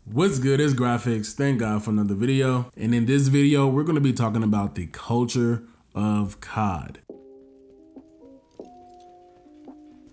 What's good? It's Graphix. Thank God for another video. And in this video, we're going to be talking about the culture of COD.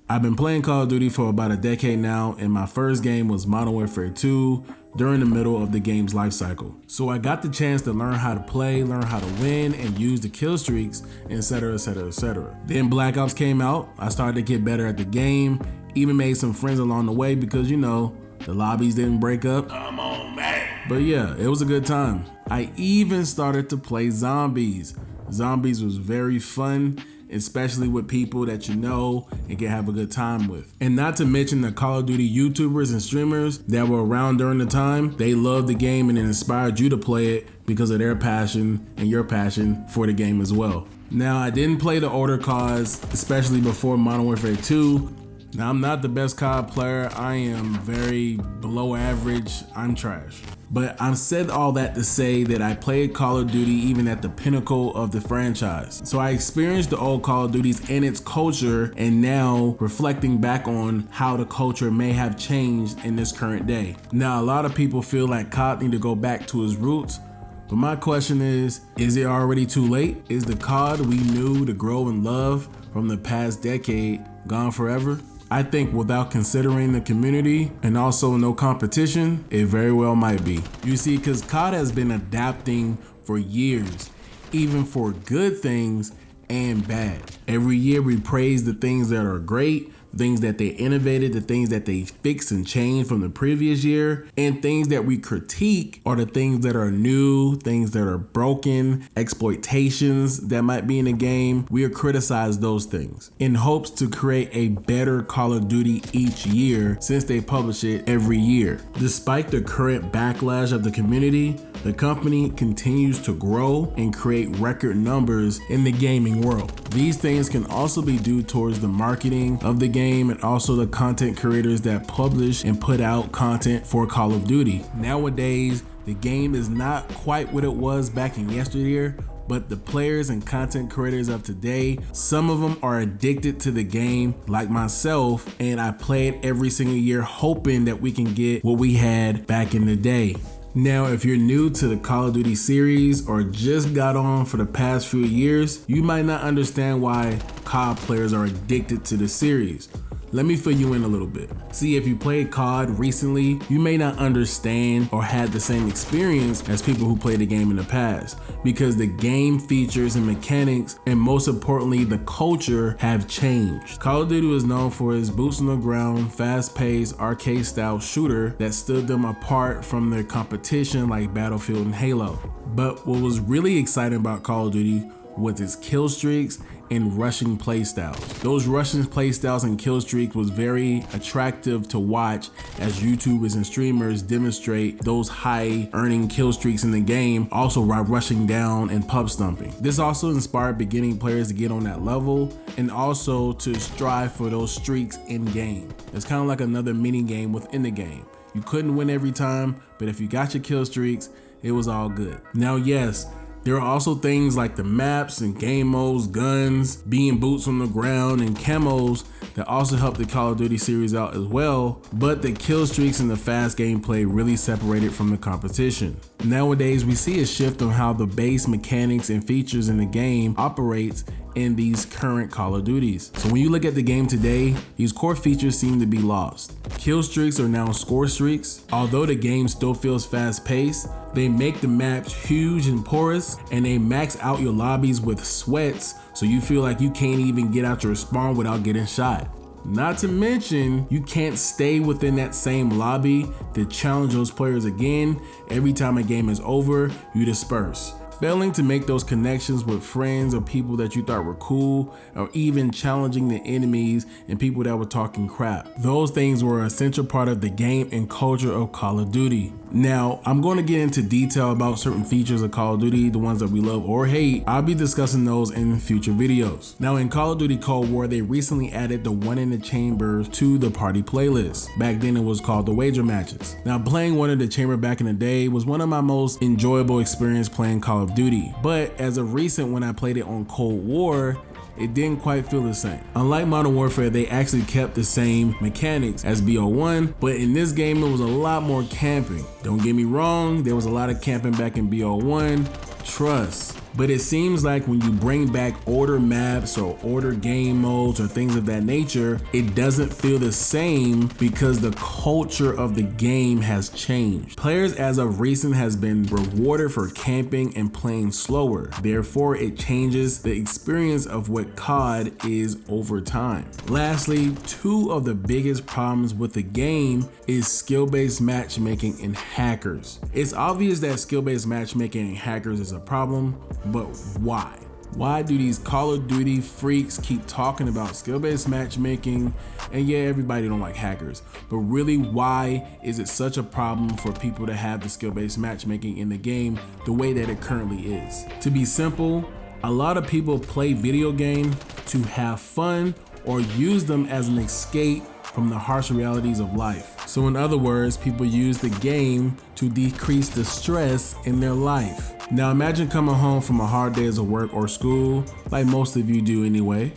I've been playing Call of Duty for about a decade now, and my first game was Modern Warfare 2 during the middle of the game's life cycle. So I got the chance to learn how to play, learn how to win, and use the kill streaks, etc, etc, etc. Then Black Ops came out. I started to get better at the game, even made some friends along the way because, you know, the lobbies didn't break up. Come on, man. But yeah, it was a good time. I even started to play zombies. Zombies was very fun, especially with people that you know and can have a good time with. And not to mention the Call of Duty YouTubers and streamers that were around during the time. They loved the game and it inspired you to play it because of their passion and your passion for the game as well. Now, I didn't play the older CODs, especially before Modern Warfare 2. Now, I'm not the best COD player. I am very below average. I'm trash. But I've said all that to say that I played Call of Duty even at the pinnacle of the franchise. So I experienced the old Call of Duties and its culture, and now reflecting back on how the culture may have changed in this current day. Now, a lot of people feel like COD need to go back to its roots. But my question is it already too late? Is the COD we knew to grow and love from the past decade gone forever? I think without considering the community and also no competition, it very well might be. You see, because COD has been adapting for years, even for good things and bad. Every year we praise the things that are great, things that they innovated, the things that they fixed and changed from the previous year, and things that we critique are the things that are new, things that are broken, exploitations that might be in the game. We criticize those things in hopes to create a better Call of Duty each year since they publish it every year. Despite the current backlash of the community, the company continues to grow and create record numbers in the gaming world. These things can also be due towards the marketing of the game and also the content creators that publish and put out content for Call of Duty. Nowadays, the game is not quite what it was back in yesteryear, but the players and content creators of today, some of them are addicted to the game like myself, and I play it every single year hoping that we can get what we had back in the day. Now, if you're new to the Call of Duty series or just got on for the past few years, you might not understand why COD players are addicted to the series. Let me fill you in a little bit. See, if you played COD recently, you may not understand or had the same experience as people who played the game in the past, because the game features and mechanics, and most importantly, the culture have changed. Call of Duty was known for its boots on the ground, fast-paced, arcade-style shooter that stood them apart from their competition like Battlefield and Halo. But what was really exciting about Call of Duty was its kill streaks and rushing playstyles. Those rushing playstyles and kill streaks was very attractive to watch as YouTubers and streamers demonstrate those high earning kill streaks in the game, also by rushing down and pub stomping. This also inspired beginning players to get on that level and also to strive for those streaks in game. It's kind of like another mini game within the game. You couldn't win every time, but if you got your kill streaks, it was all good. Now, yes, there are also things like the maps and game modes, guns, being boots on the ground, and camos that also help the Call of Duty series out as well, but the kill streaks and the fast gameplay really separate it from the competition. Nowadays, we see a shift on how the base mechanics and features in the game operates in these current Call of Duties. So when you look at the game today, these core features seem to be lost. Kill streaks are now score streaks. Although the game still feels fast paced, they make the maps huge and porous, and they max out your lobbies with sweats so you feel like you can't even get out your spawn without getting shot. Not to mention, you can't stay within that same lobby to challenge those players again. Every time a game is over, you disperse. Failing to make those connections with friends or people that you thought were cool, or even challenging the enemies and people that were talking crap. Those things were an essential part of the game and culture of Call of Duty. Now, I'm going to get into detail about certain features of Call of Duty, the ones that we love or hate. I'll be discussing those in future videos. Now, in Call of Duty Cold War, they recently added the One in the Chamber to the party playlist. Back then, it was called the Wager Matches. Now, playing One in the Chamber back in the day was one of my most enjoyable experiences playing Call of Duty. But as of recent, when I played it on Cold War, it didn't quite feel the same. Unlike Modern Warfare, they actually kept the same mechanics as BO1, but in this game it was a lot more camping. Don't get me wrong, there was a lot of camping back in BO1, trust. But it seems like when you bring back order maps or order game modes or things of that nature, it doesn't feel the same because the culture of the game has changed. Players as of recent has been rewarded for camping and playing slower. Therefore, it changes the experience of what COD is over time. Lastly, two of the biggest problems with the game is skill-based matchmaking and hackers. It's obvious that skill-based matchmaking and hackers is a problem, but why? Why do these Call of Duty freaks keep talking about skill-based matchmaking? And yeah, everybody don't like hackers, but really, why is it such a problem for people to have the skill-based matchmaking in the game the way that it currently is? To be simple, a lot of people play video games to have fun or use them as an escape from the harsh realities of life. So in other words, people use the game to decrease the stress in their life. Now imagine coming home from a hard day of work or school, like most of you do anyway,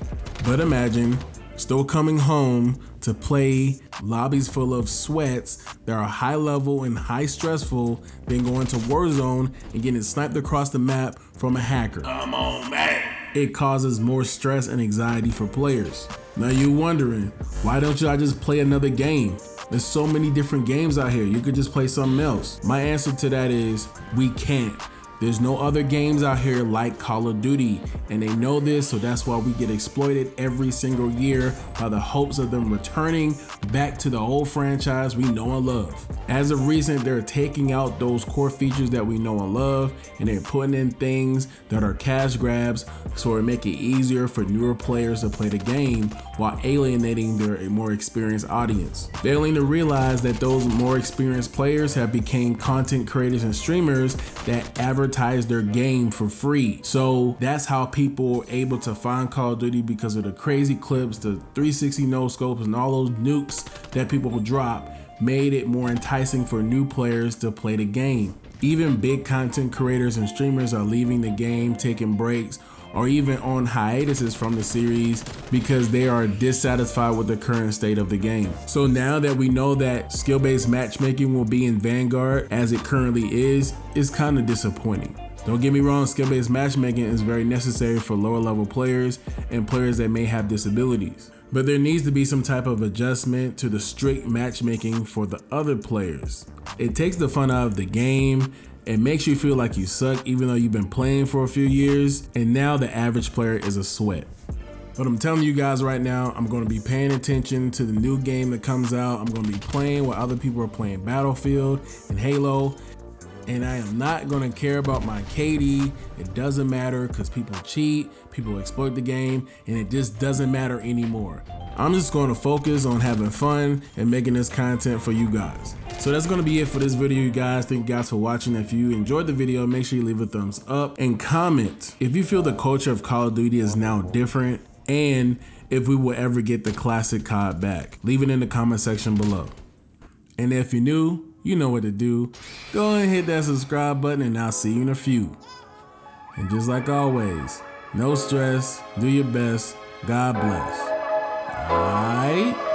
but imagine still coming home to play lobbies full of sweats that are high level and high stressful, then going to Warzone and getting sniped across the map from a hacker. Come on, man. It causes more stress and anxiety for players. Now you're wondering, why don't y'all just play another game? There's so many different games out here. You could just play something else. My answer to that is, we can't. There's no other games out here like Call of Duty, and they know this, so that's why we get exploited every single year by the hopes of them returning back to the old franchise we know and love. As of recent, they're taking out those core features that we know and love, and they're putting in things that are cash grabs so it make it easier for newer players to play the game while alienating their more experienced audience. Failing to realize that those more experienced players have become content creators and streamers that advertise their game for free. So that's how people are able to find Call of Duty, because of the crazy clips, the 360 no scopes, and all those nukes that people will drop made it more enticing for new players to play the game. Even big content creators and streamers are leaving the game, taking breaks, or even on hiatuses from the series because they are dissatisfied with the current state of the game. So now that we know that skill-based matchmaking will be in Vanguard as it currently is, it's kind of disappointing. Don't get me wrong, skill-based matchmaking is very necessary for lower level players and players that may have disabilities. But there needs to be some type of adjustment to the strict matchmaking for the other players. It takes the fun out of the game. It makes you feel like you suck even though you've been playing for a few years, and now the average player is a sweat. But I'm telling you guys right now, I'm going to be paying attention to the new game that comes out. I'm going to be playing while other people are playing Battlefield and Halo. And I am not gonna care about my KD. It doesn't matter because people cheat, people exploit the game, and it just doesn't matter anymore. I'm just gonna focus on having fun and making this content for you guys. So that's gonna be it for this video, you guys. Thank you guys for watching. If you enjoyed the video, make sure you leave a thumbs up and comment if you feel the culture of Call of Duty is now different, and if we will ever get the classic COD back. Leave it in the comment section below. And if you're new, you know what to do. Go and hit that subscribe button, and I'll see you in a few. And just like always, no stress, do your best, God bless. All right?